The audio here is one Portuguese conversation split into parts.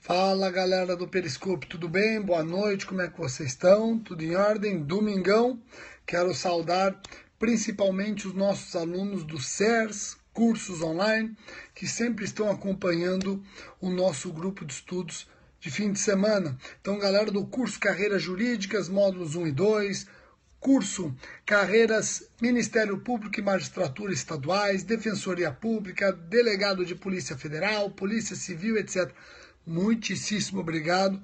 Fala galera do Periscope, tudo bem? Boa noite, como é que vocês estão? Tudo em ordem? Domingão, quero saudar principalmente os nossos alunos do CERS, cursos online, que sempre estão acompanhando o nosso grupo de estudos de fim de semana. Então galera do curso Carreiras Jurídicas, módulos 1 e 2, curso Carreiras Ministério Público e Magistratura Estaduais, Defensoria Pública, Delegado de Polícia Federal, Polícia Civil, etc. Muitíssimo obrigado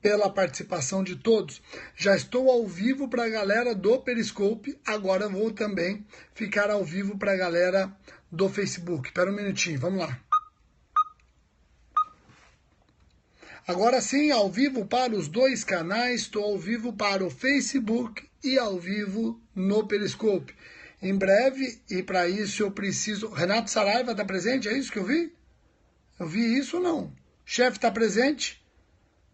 pela participação de todos. Já estou ao vivo para a galera do Periscope, agora vou também ficar ao vivo para a galera do Facebook. Espera um minutinho, vamos lá. Agora sim, ao vivo para os dois canais, estou ao vivo para o Facebook e ao vivo no Periscope. Em breve, e para isso eu preciso... Renato Saraiva está presente? É isso que eu vi? Eu vi isso ou não? Chefe está presente?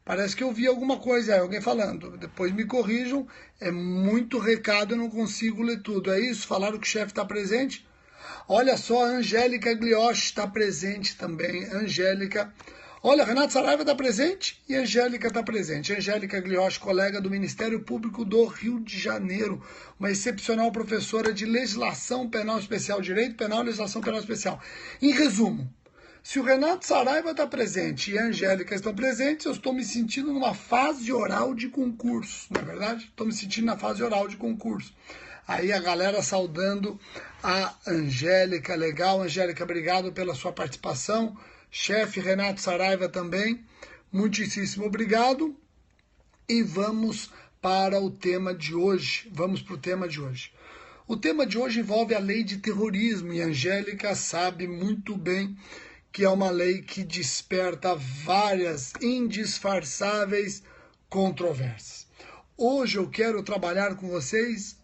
Parece que eu vi alguma coisa aí, alguém falando. Depois me corrijam, é muito recado, eu não consigo ler tudo. É isso? Falaram que o chefe está presente? Olha só, a Angélica Glioche está presente também. Angélica... Olha, Renato Saraiva está presente e a Angélica está presente. Angélica Glioche, colega do Ministério Público do Rio de Janeiro, uma excepcional professora de Legislação Penal Especial, Direito Penal e Legislação Penal Especial. Em resumo, se o Renato Saraiva está presente e a Angélica estão presentes, eu estou me sentindo numa fase oral de concurso, não é verdade? Estou me sentindo na fase oral de concurso. Aí a galera saudando a Angélica, legal, Angélica, obrigado pela sua participação. Chefe Renato Saraiva também, muitíssimo obrigado. E vamos para o tema de hoje. Vamos para o tema de hoje. O tema de hoje envolve a lei de terrorismo e a Angélica sabe muito bem que é uma lei que desperta várias indisfarçáveis controvérsias. Hoje eu quero trabalhar com vocês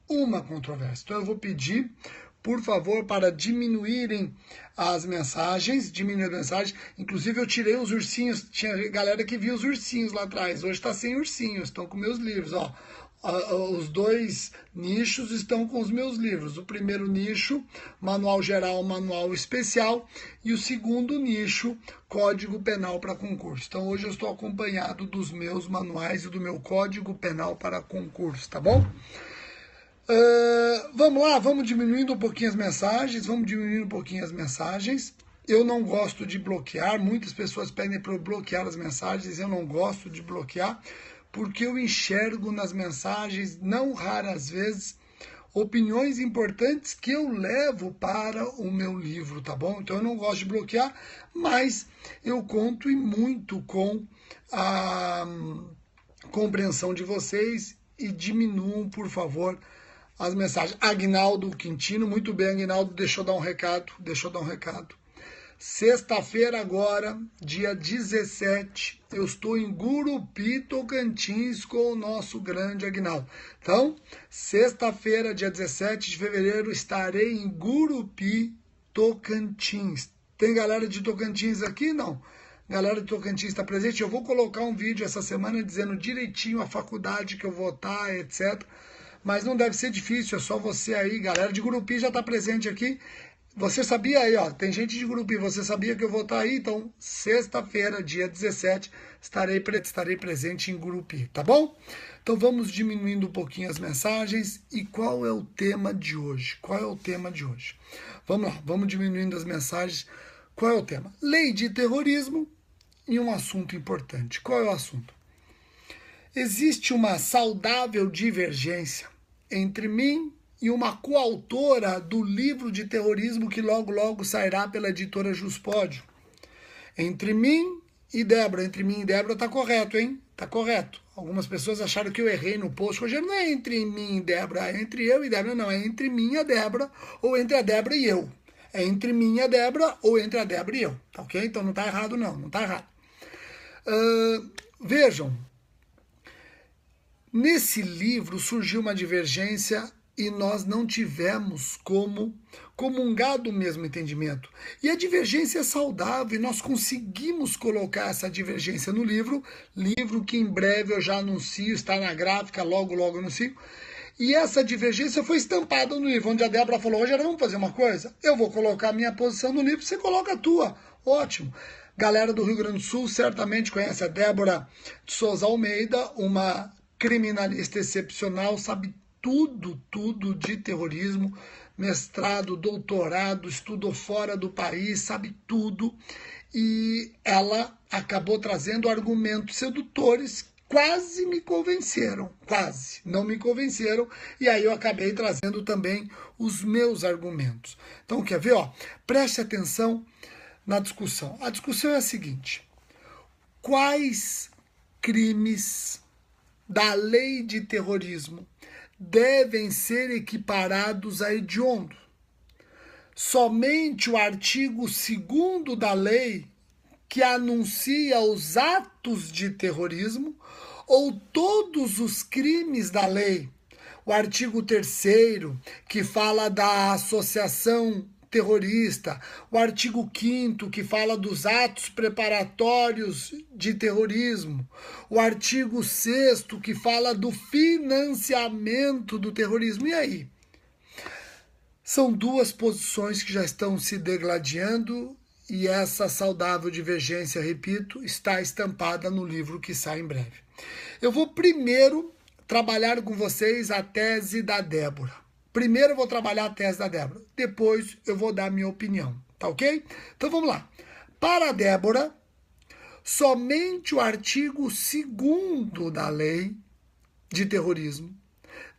uma controvérsia. Então eu vou pedir, por favor, para diminuírem as mensagens, Inclusive eu tirei os ursinhos, tinha galera que via os ursinhos lá atrás. Hoje está sem ursinhos, estão com meus livros, ó. Os dois nichos estão com os meus livros. O primeiro nicho, manual geral, manual especial, e o segundo nicho, Código Penal para concurso. Então hoje eu estou acompanhado dos meus manuais e do meu Código Penal para concurso, tá bom? Vamos lá, vamos diminuindo um pouquinho as mensagens, Eu não gosto de bloquear, muitas pessoas pedem para eu bloquear as mensagens, eu não gosto de bloquear, porque eu enxergo nas mensagens, não raras vezes, opiniões importantes que eu levo para o meu livro, tá bom? Então eu não gosto de bloquear, mas eu conto e muito com a compreensão de vocês e diminuam, por favor, as mensagens. Agnaldo Quintino, muito bem, Agnaldo, deixa eu dar um recado. Sexta-feira agora, dia 17, eu estou em Gurupi, Tocantins, com o nosso grande Agnaldo. Então, sexta-feira, dia 17 de fevereiro, estarei em Gurupi, Tocantins. Tem galera de Tocantins aqui? Não. Galera de Tocantins está presente. Eu vou colocar um vídeo essa semana dizendo direitinho a faculdade que eu vou estar, etc. Mas não deve ser difícil, é só você aí, galera de Gurupi já está presente aqui. Você sabia aí, ó, tem gente de Gurupi, você sabia que eu vou estar aí? Então, sexta-feira, dia 17, estarei presente em Gurupi, tá bom? Então, vamos diminuindo um pouquinho as mensagens. E qual é o tema de hoje? Vamos lá, vamos diminuindo as mensagens. Qual é o tema? Lei de terrorismo e um assunto importante. Qual é o assunto? Existe uma saudável divergência entre mim e uma coautora do livro de terrorismo que logo, logo sairá pela editora Juspódio. Entre mim e Débora tá correto, hein? Tá correto. Algumas pessoas acharam que eu errei no post. Rogério, não é entre mim e Débora, é entre eu e Débora, não. É entre mim e a Débora, ou entre a Débora e eu. É entre mim e a Débora, ou entre a Débora e eu. Tá ok? Então não tá errado, não tá errado. Vejam, nesse livro surgiu uma divergência e nós não tivemos como comungar do mesmo entendimento. E a divergência é saudável, e nós conseguimos colocar essa divergência no livro que em breve eu já anuncio, está na gráfica, logo, logo anuncio. E essa divergência foi estampada no livro, onde a Débora falou, Rogério, vamos fazer uma coisa? Eu vou colocar a minha posição no livro, você coloca a tua. Ótimo. Galera do Rio Grande do Sul certamente conhece a Débora de Souza Almeida, uma criminalista excepcional, sabe tudo de terrorismo, mestrado, doutorado, estudou fora do país, sabe tudo. E ela acabou trazendo argumentos sedutores, quase me convenceram, quase, não me convenceram, e aí eu acabei trazendo também os meus argumentos. Então, quer ver? Preste atenção na discussão. A discussão é a seguinte: quais crimes da lei de terrorismo devem ser equiparados a hediondo? Somente o artigo 2º da lei, que anuncia os atos de terrorismo, ou todos os crimes da lei? O artigo 3º, que fala da associação terrorista, o artigo 5º, que fala dos atos preparatórios de terrorismo, o artigo 6º, que fala do financiamento do terrorismo. E aí? São duas posições que já estão se degladiando, e essa saudável divergência, repito, está estampada no livro que sai em breve. Eu vou primeiro trabalhar com vocês a tese da Débora. Primeiro eu vou trabalhar a tese da Débora, depois eu vou dar minha opinião, tá ok? Então vamos lá. Para a Débora, somente o artigo 2º da lei de terrorismo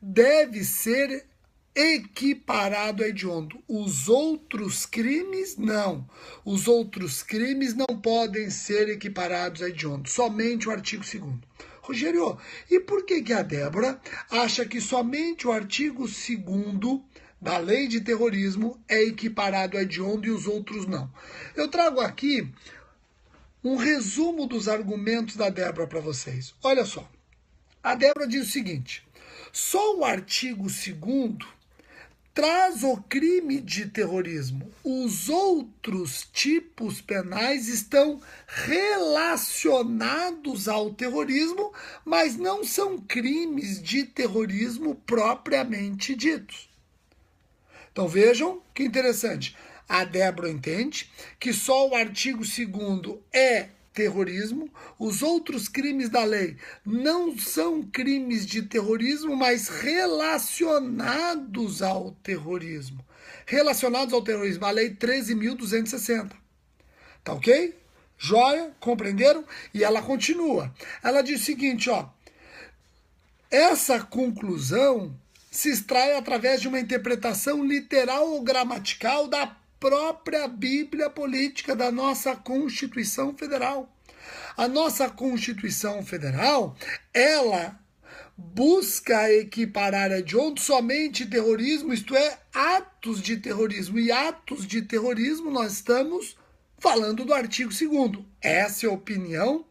deve ser equiparado a hediondo. Os outros crimes, não. Os outros crimes não podem ser equiparados a hediondo. Somente o artigo 2º. Rogério, e por que a Débora acha que somente o artigo 2º da lei de terrorismo é equiparado a hediondo e os outros não? Eu trago aqui um resumo dos argumentos da Débora para vocês. Olha só. A Débora diz o seguinte: só o artigo 2º traz o crime de terrorismo. Os outros tipos penais estão relacionados ao terrorismo, mas não são crimes de terrorismo propriamente ditos. Então vejam que interessante. A Débora entende que só o artigo 2º é terrorismo, os outros crimes da lei não são crimes de terrorismo, mas relacionados ao terrorismo. Relacionados ao terrorismo, a lei 13.260. Tá ok? Joia? Compreenderam? E ela continua. Ela diz o seguinte, essa conclusão se extrai através de uma interpretação literal ou gramatical da própria Bíblia Política da nossa Constituição Federal. A nossa Constituição Federal, ela busca equiparar a hediondo somente terrorismo, isto é, atos de terrorismo. E atos de terrorismo nós estamos falando do artigo 2º. Essa é a opinião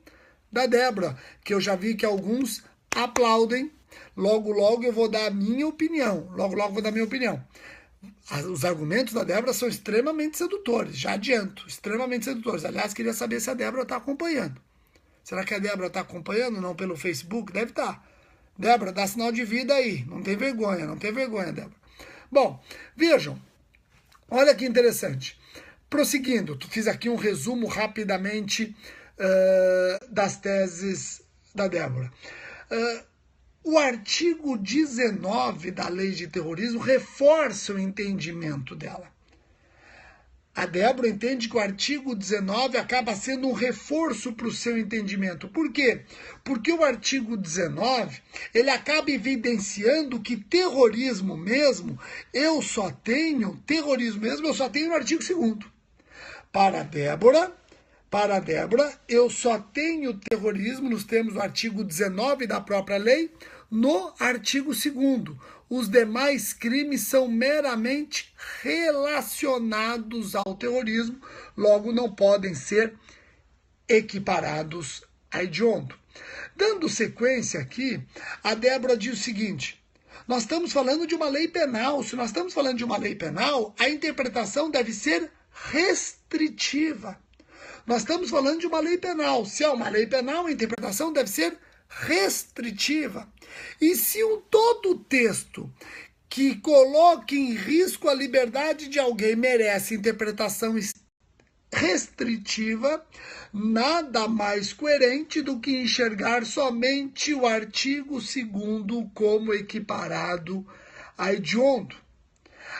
da Débora, que eu já vi que alguns aplaudem. Logo eu vou dar a minha opinião. Logo vou dar a minha opinião. Os argumentos da Débora são extremamente sedutores, já adianto, extremamente sedutores. Aliás, queria saber se a Débora está acompanhando. Será que a Débora está acompanhando? Não pelo Facebook? Deve estar. Débora, dá sinal de vida aí. Não tem vergonha, Débora. Bom, vejam. Olha que interessante. Prosseguindo, fiz aqui um resumo rapidamente das teses da Débora. O artigo 19 da lei de terrorismo reforça o entendimento dela. A Débora entende que o artigo 19 acaba sendo um reforço para o seu entendimento. Por quê? Porque o artigo 19, ele acaba evidenciando que terrorismo mesmo, eu só tenho no artigo 2º. Para a Débora, eu só tenho terrorismo nos termos do artigo 19 da própria lei, no artigo 2º. Os demais crimes são meramente relacionados ao terrorismo, logo não podem ser equiparados a hediondo. Dando sequência aqui, a Débora diz o seguinte: nós estamos falando de uma lei penal. Se nós estamos falando de uma lei penal, a interpretação deve ser restritiva. Nós estamos falando de uma lei penal. Se é uma lei penal, a interpretação deve ser restritiva. E se todo texto que coloque em risco a liberdade de alguém merece interpretação restritiva, nada mais coerente do que enxergar somente o artigo 2º como equiparado a hediondo.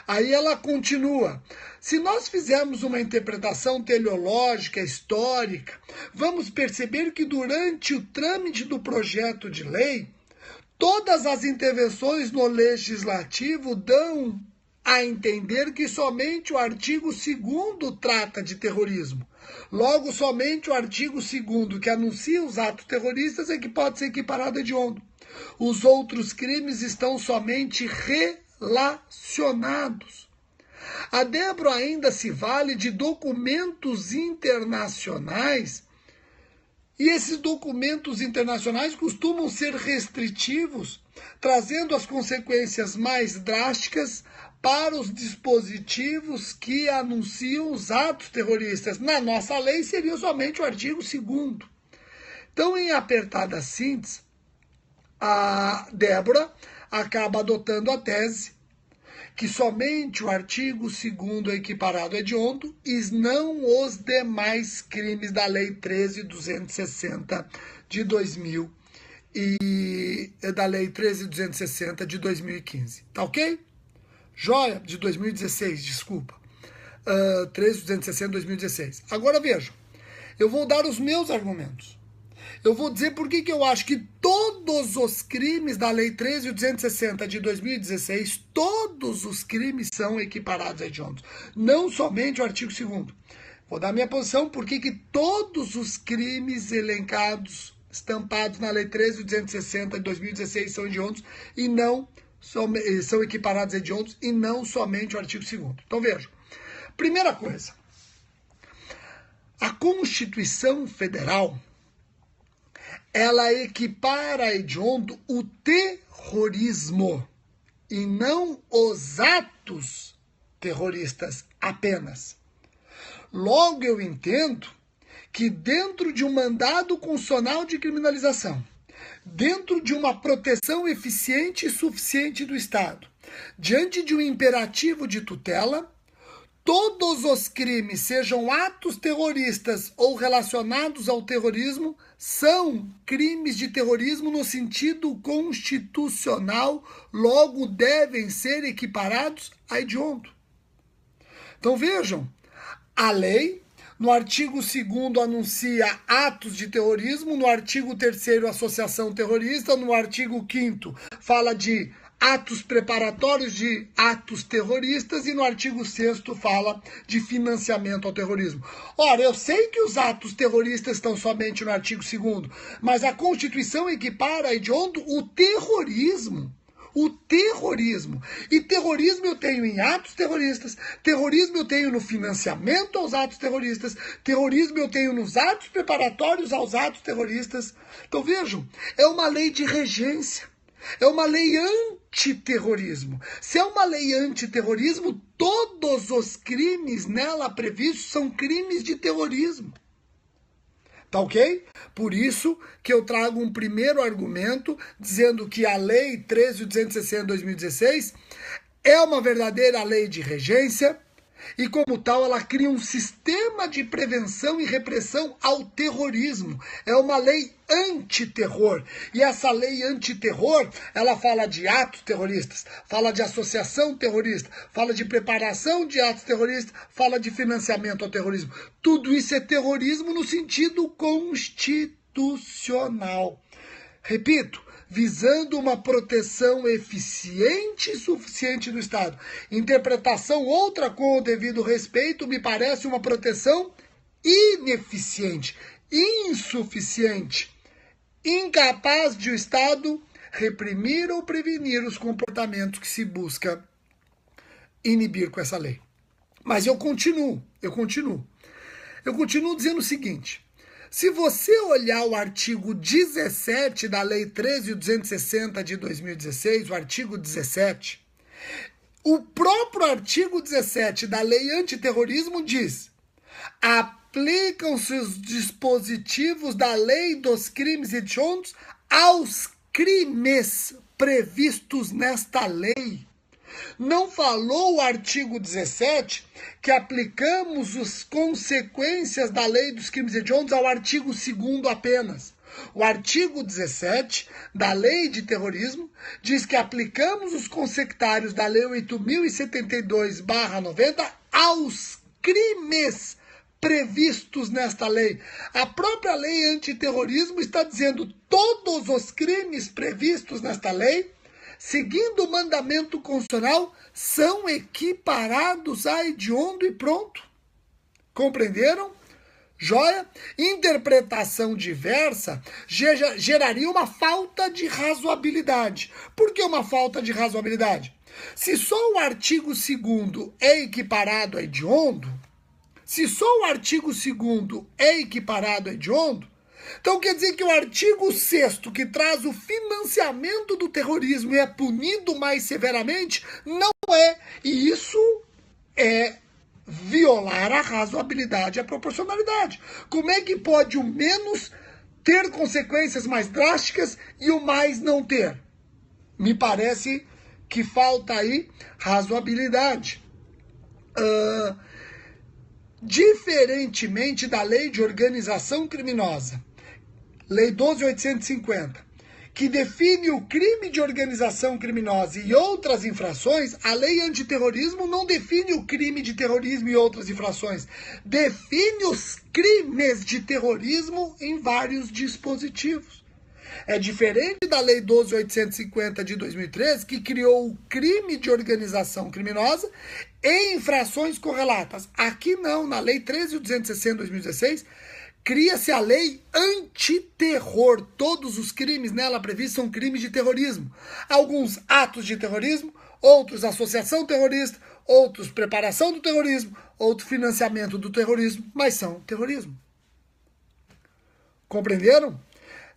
Aí ela continua: se nós fizermos uma interpretação teleológica, histórica, vamos perceber que durante o trâmite do projeto de lei, todas as intervenções no legislativo dão a entender que somente o artigo 2º trata de terrorismo. Logo, somente o artigo 2º que anuncia os atos terroristas é que pode ser equiparado a hediondo. Os outros crimes estão somente relacionados. A Débora ainda se vale de documentos internacionais, e esses documentos internacionais costumam ser restritivos, trazendo as consequências mais drásticas para os dispositivos que anunciam os atos terroristas. Na nossa lei seria somente o artigo 2º. Então, em apertada síntese, a Débora acaba adotando a tese que somente o artigo 2º é equiparado a hediondo e não os demais crimes da Lei 13.260 de 2000 e da Lei 13.260 de 2015. Tá ok? Joia? De 2016, desculpa. 13.260 de 2016. Agora vejam, eu vou dar os meus argumentos. Eu vou dizer por que eu acho que todos os crimes da Lei 13.260 de 2016, todos os crimes são equiparados a hediondos, não somente o artigo 2º. Vou dar minha posição por que todos os crimes elencados, estampados na Lei 13.260 de 2016 são hediondos e não são equiparados a hediondos e não somente o artigo 2º. Então vejam, primeira coisa, a Constituição Federal, ela equipara a hediondo o terrorismo e não os atos terroristas apenas. Logo, eu entendo que dentro de um mandado constitucional de criminalização, dentro de uma proteção eficiente e suficiente do Estado, diante de um imperativo de tutela, todos os crimes, sejam atos terroristas ou relacionados ao terrorismo, são crimes de terrorismo no sentido constitucional, logo devem ser equiparados a hediondo. Então vejam, a lei, no artigo 2º anuncia atos de terrorismo, no artigo 3º associação terrorista, no artigo 5º fala de atos preparatórios de atos terroristas e no artigo 6º fala de financiamento ao terrorismo. Ora, eu sei que os atos terroristas estão somente no artigo 2º, mas a Constituição equipara a hediondo o terrorismo. O terrorismo. E terrorismo eu tenho em atos terroristas, terrorismo eu tenho no financiamento aos atos terroristas, terrorismo eu tenho nos atos preparatórios aos atos terroristas. Então vejam, é uma lei de regência. É uma lei antiterrorismo. Se é uma lei antiterrorismo, todos os crimes nela previstos são crimes de terrorismo. Tá ok? Por isso que eu trago um primeiro argumento dizendo que a Lei 13.260 de 2016 é uma verdadeira lei de regência e, como tal, ela cria um sistema de prevenção e repressão ao terrorismo. É uma lei antiterror. E essa lei antiterror, ela fala de atos terroristas, fala de associação terrorista, fala de preparação de atos terroristas, fala de financiamento ao terrorismo. Tudo isso é terrorismo no sentido constitucional. Repito, visando uma proteção eficiente e suficiente do Estado. Interpretação outra com o devido respeito me parece uma proteção ineficiente, insuficiente, incapaz de o Estado reprimir ou prevenir os comportamentos que se busca inibir com essa lei. Mas eu continuo dizendo o seguinte: se você olhar o artigo 17 da Lei 13.260 de 2016, o artigo 17, o próprio artigo 17 da Lei Antiterrorismo diz: aplicam-se os dispositivos da Lei dos Crimes Hediondos aos crimes previstos nesta lei. Não falou o artigo 17 que aplicamos as consequências da lei dos crimes hediondos ao artigo 2º apenas. O artigo 17 da lei de terrorismo diz que aplicamos os consectários da lei 8.072/90 aos crimes previstos nesta lei. A própria lei antiterrorismo está dizendo todos os crimes previstos nesta lei, seguindo o mandamento constitucional, são equiparados a hediondo e pronto. Compreenderam? Joia? Interpretação diversa geraria uma falta de razoabilidade. Por que uma falta de razoabilidade? Se só o artigo 2º é equiparado a hediondo, então quer dizer que o artigo 6º, que traz o financiamento do terrorismo e é punido mais severamente, não é. E isso é violar a razoabilidade e a proporcionalidade. Como é que pode o menos ter consequências mais drásticas e o mais não ter? Me parece que falta aí razoabilidade. Diferentemente da lei de organização criminosa, lei 12.850, que define o crime de organização criminosa e outras infrações, a lei antiterrorismo não define o crime de terrorismo e outras infrações. Define os crimes de terrorismo em vários dispositivos. É diferente da lei 12.850 de 2013, que criou o crime de organização criminosa e infrações correlatas. Aqui não, na lei 13.260 de 2016, cria-se a lei antiterror. Todos os crimes nela previstos são crimes de terrorismo. Alguns atos de terrorismo, outros associação terrorista, outros preparação do terrorismo, outro financiamento do terrorismo, mas são terrorismo. Compreenderam?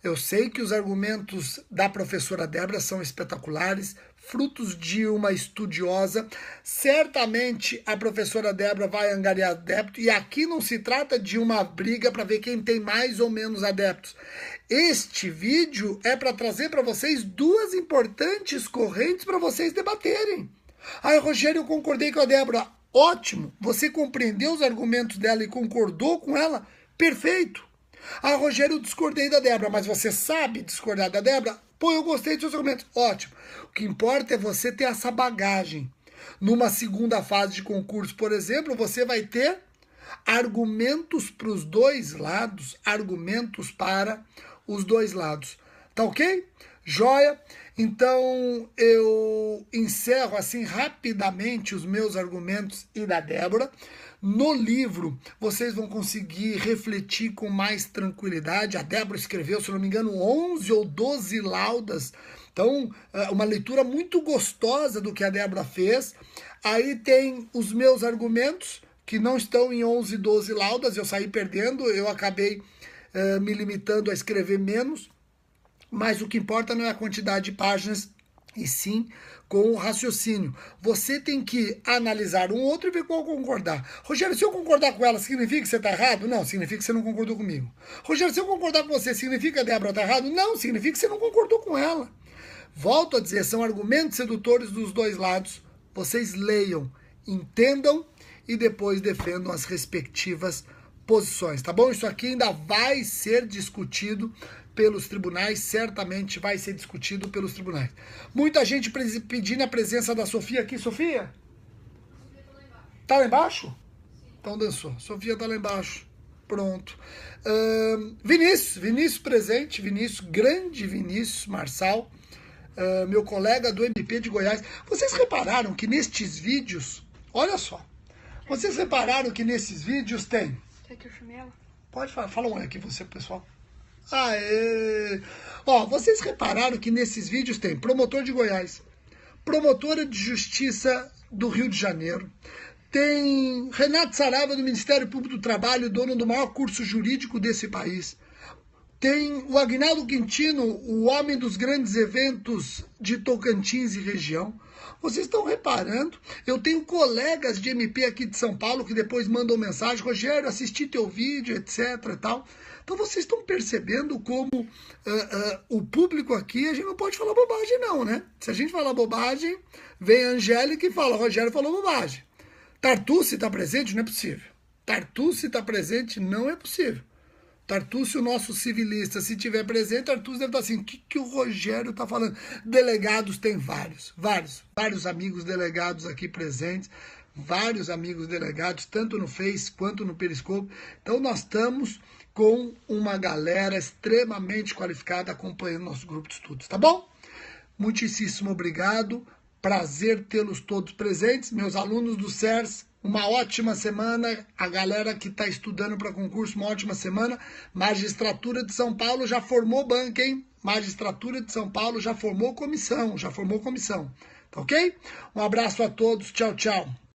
Eu sei que os argumentos da professora Débora são espetaculares, frutos de uma estudiosa. Certamente a professora Débora vai angariar adeptos, e aqui não se trata de uma briga para ver quem tem mais ou menos adeptos. Este vídeo é para trazer para vocês duas importantes correntes para vocês debaterem. Ai, Rogério, eu concordei com a Débora. Ótimo, você compreendeu os argumentos dela e concordou com ela? Perfeito. Ah, Rogério, eu discordei da Débora, mas você sabe discordar da Débora? Pô, eu gostei dos seus argumentos. Ótimo. O que importa é você ter essa bagagem. Numa segunda fase de concurso, por exemplo, você vai ter argumentos para os dois lados, argumentos para os dois lados. Tá ok? Joia? Então, eu encerro assim rapidamente os meus argumentos e da Débora. No livro, vocês vão conseguir refletir com mais tranquilidade. A Débora escreveu, se não me engano, 11 ou 12 laudas. Então, uma leitura muito gostosa do que a Débora fez. Aí tem os meus argumentos, que não estão em 11, 12 laudas. Eu saí perdendo, eu acabei me limitando a escrever menos. Mas o que importa não é a quantidade de páginas, e sim com o raciocínio. Você tem que analisar um outro e ver qual concordar. Rogério, se eu concordar com ela, significa que você está errado? Não, significa que você não concordou comigo. Rogério, se eu concordar com você, significa que a Débora está errado? Não, significa que você não concordou com ela. Volto a dizer, são argumentos sedutores dos dois lados. Vocês leiam, entendam e depois defendam as respectivas posições, tá bom? Isso aqui ainda vai ser discutido pelos tribunais, certamente vai ser discutido pelos tribunais. Muita gente pedindo a presença da Sofia aqui. Sofia? Tá lá embaixo? Então dançou. Sofia tá lá embaixo. Pronto. Vinícius presente. Vinícius, grande Vinícius Marçal, meu colega do MP de Goiás. Vocês repararam que nestes vídeos, olha só, vocês repararam que nesses vídeos tem... Quer que eu chame ela? Pode falar, fala um aqui você, pessoal. Aê! Ó, vocês repararam que nesses vídeos tem promotor de Goiás, promotora de Justiça do Rio de Janeiro, tem Renato Saraiva do Ministério Público do Trabalho, dono do maior curso jurídico desse país, Tem o Agnaldo Quintino, o homem dos grandes eventos de Tocantins e região. Vocês estão reparando? Eu tenho colegas de MP aqui de São Paulo que depois mandam mensagem: Rogério, assisti teu vídeo, etc. e tal. Então vocês estão percebendo como o público aqui, a gente não pode falar bobagem não, né? Se a gente falar bobagem, vem a Angélica e fala: Rogério falou bobagem. Tartucci está presente? Não é possível. Tartucci está presente? Não é possível. Tartucci, o nosso civilista, se tiver presente, Tartucci deve estar assim: o que o Rogério está falando? Delegados tem vários amigos delegados aqui presentes, vários amigos delegados, tanto no Face quanto no Periscope. Então nós estamos com uma galera extremamente qualificada acompanhando nosso grupo de estudos, tá bom? Muitíssimo obrigado, prazer tê-los todos presentes, meus alunos do CERS. Uma ótima semana, a galera que está estudando para concurso, uma ótima semana. Magistratura de São Paulo já formou banca, hein? Magistratura de São Paulo já formou comissão, tá ok? Um abraço a todos, tchau, tchau.